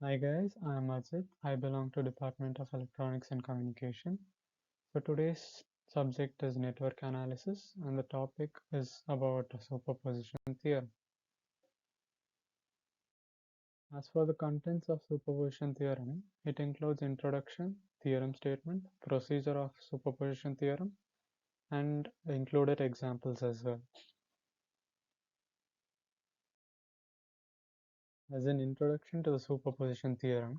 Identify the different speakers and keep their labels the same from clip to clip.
Speaker 1: Hi guys, I am Ajit. I belong to Department of Electronics and Communication. So today's subject is network analysis and the topic is about superposition theorem. As for the contents of superposition theorem, it includes introduction, theorem statement, procedure of superposition theorem, and included examples as well. As an introduction to the superposition theorem,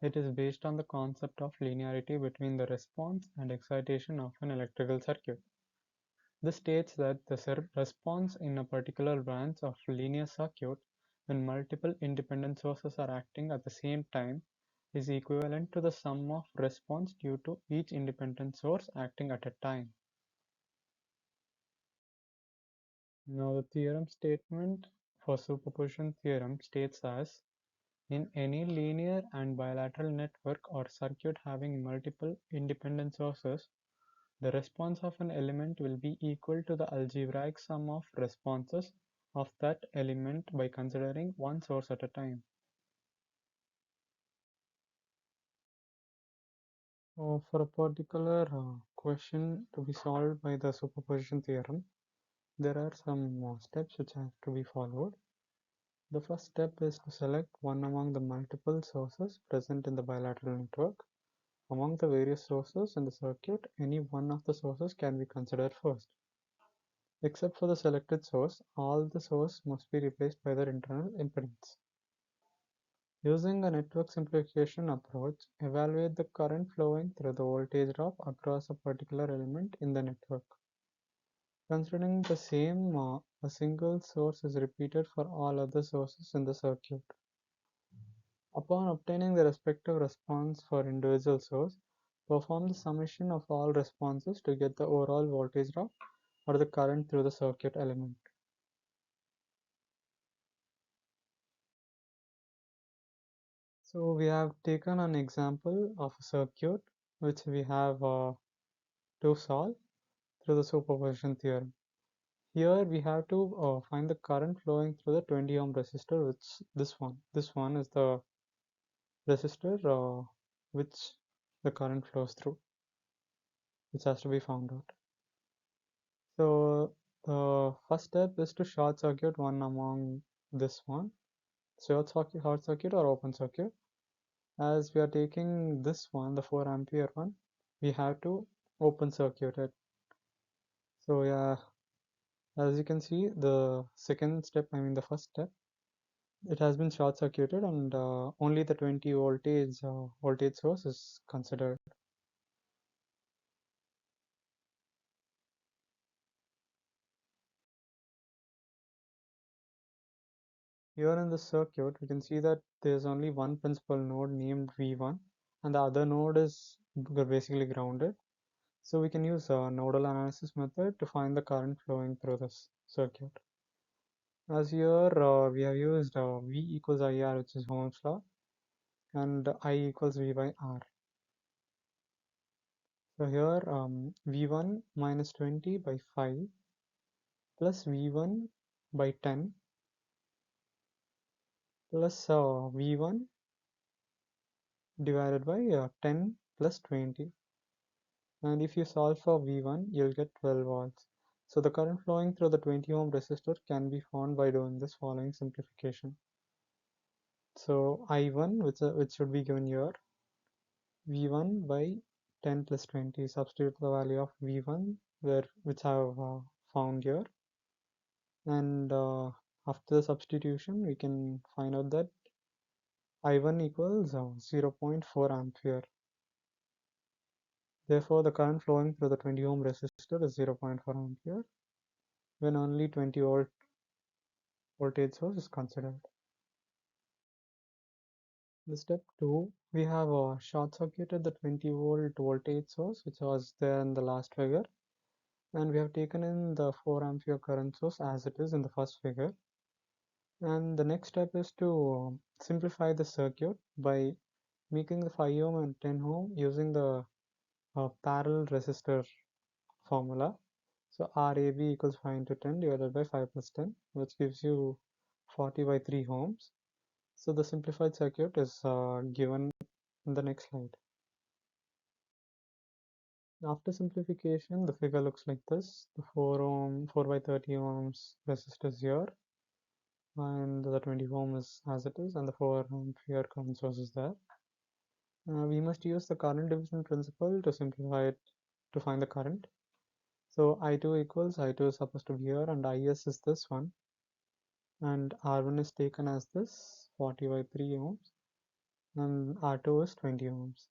Speaker 1: it is based on the concept of linearity between the response and excitation of an electrical circuit. This states that the response in a particular branch of linear circuit when multiple independent sources are acting at the same time is equivalent to the sum of response due to each independent source acting at a time. Now the theorem statement for superposition theorem states as in any linear and bilateral network or circuit having multiple independent sources, the response of an element will be equal to the algebraic sum of responses of that element by considering one source at a time. So for a particular question to be solved by the superposition theorem, there are some steps which have to be followed. The first step is to select one among the multiple sources present in the bilateral network. Among the various sources in the circuit, any one of the sources can be considered first. Except for the selected source, all the sources must be replaced by their internal impedance. Using a network simplification approach, evaluate the current flowing through the voltage drop across a particular element in the network. Considering the same, a single source is repeated for all other sources in the circuit. Upon obtaining the respective response for individual source, perform the summation of all responses to get the overall voltage drop or the current through the circuit element. So we have taken an example of a circuit which we have to solve through the superposition theorem. Here we have to find the current flowing through the 20 ohm resistor, which this one. This one is the resistor which the current flows through, which has to be found out. So the first step is to short circuit one among this one, short circuit or open circuit. As we are taking this one, the 4 ampere one, we have to open circuit it. So yeah, as you can see, the second step, I mean the first step, it has been short circuited and only the 20 voltage source is considered. Here in the circuit, we can see that there's only one principal node named V1 and the other node is basically grounded. So we can use a nodal analysis method to find the current flowing through this circuit. As here we have used V equals IR, which is Ohm's law, and I equals V by R. So here V1 minus 20 by 5 plus V1 by 10 plus V1 divided by 10 plus 20. And if you solve for V1, you'll get 12 volts. So the current flowing through the 20 ohm resistor can be found by doing this following simplification. So I1, which should be given here, V1 by 10 plus 20. Substitute the value of V1 which I have found here, and after the substitution we can find out that I1 equals 0.4 ampere. Therefore the current flowing through the 20 ohm resistor is 0.4 ampere when only 20 volt voltage source is considered. In step 2, we have short circuited the 20 volt voltage source which was there in the last figure, and we have taken in the 4 ampere current source as it is in the first figure. And the next step is to simplify the circuit by making the 5 ohm and 10 ohm using the parallel resistor formula. So RAB equals 5 into 10 divided by 5 plus 10, which gives you 40 by 3 ohms. So the simplified circuit is given in the next slide. After simplification, the figure looks like this. The 4 by 30 ohms resistor is here, and the 20 ohm is as it is, and the 4 ampere current source is there. We must use the current division principle to simplify it to find the current. So I2 equals, I2 is supposed to be here, and IS is this one, and R1 is taken as this 40 by 3 ohms, and R2 is 20 ohms.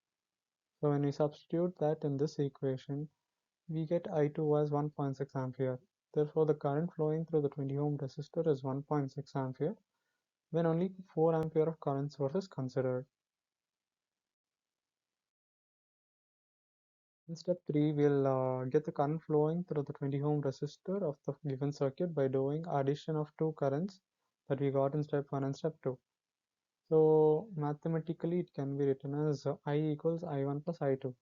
Speaker 1: So when we substitute that in this equation, we get I2 as 1.6 ampere. Therefore, the current flowing through the 20 ohm resistor is 1.6 ampere when only 4 ampere of current source is considered. In step 3, we'll get the current flowing through the 20 ohm resistor of the given circuit by doing addition of two currents that we got in step 1 and step 2. So mathematically it can be written as I equals I1 plus I2.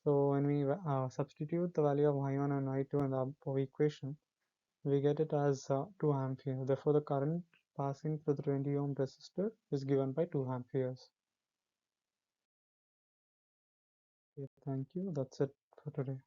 Speaker 1: So when we substitute the value of I1 and I2 in the above equation, we get it as 2 ampere. Therefore, the current passing through the 20 ohm resistor is given by 2 amperes. Okay, thank you. That's it for today.